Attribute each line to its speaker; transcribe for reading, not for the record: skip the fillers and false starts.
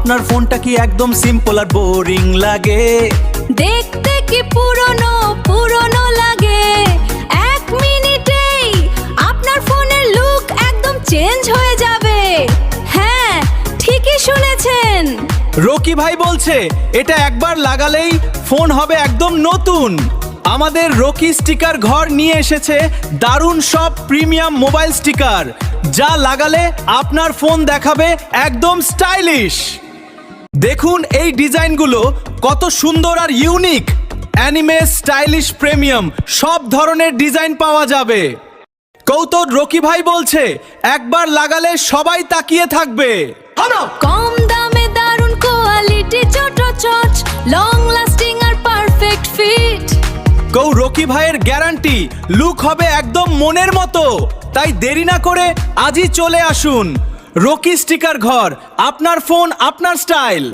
Speaker 1: আপনার ফোনটা কি একদম সিম্পল আর বোরিং লাগে?
Speaker 2: দেখতে কি পুরনো পুরনো লাগে? 1 মিনিটেই আপনার ফোনের লুক একদম চেঞ্জ হয়ে যাবে। হ্যাঁ, ঠিকই শুনেছেন।
Speaker 1: রকি ভাই বলছে এটা একবার লাগালেই ফোন হবে একদম নতুন। আমাদের রকি স্টিকার ঘর নিয়ে এসেছে দারুণ সব প্রিমিয়াম মোবাইল স্টিকার, যা লাগালে আপনার ফোন দেখাবে একদম স্টাইলিশ। দেখুন এই ডিজাইনগুলো কত সুন্দর আর ইউনিক। অ্যানিমে, স্টাইলিশ, প্রিমিয়াম সব ধরনের ডিজাইন পাওয়া যাবে। কৌতুক রকি ভাই বলছে একবার লাগালে সবাই তাকিয়ে থাকবে।
Speaker 2: কম দামে দারুণ কোয়ালিটি, ছোট চচ, লং লাস্টিং আর পারফেক্ট ফিট।
Speaker 1: রকি ভাইয়ের গ্যারান্টি, লুক হবে একদম মনের মতো। তাই দেরি না করে আজই চলে আসুন রকি স্টিকার ঘর। আপনার ফোন, আপনার স্টাইল।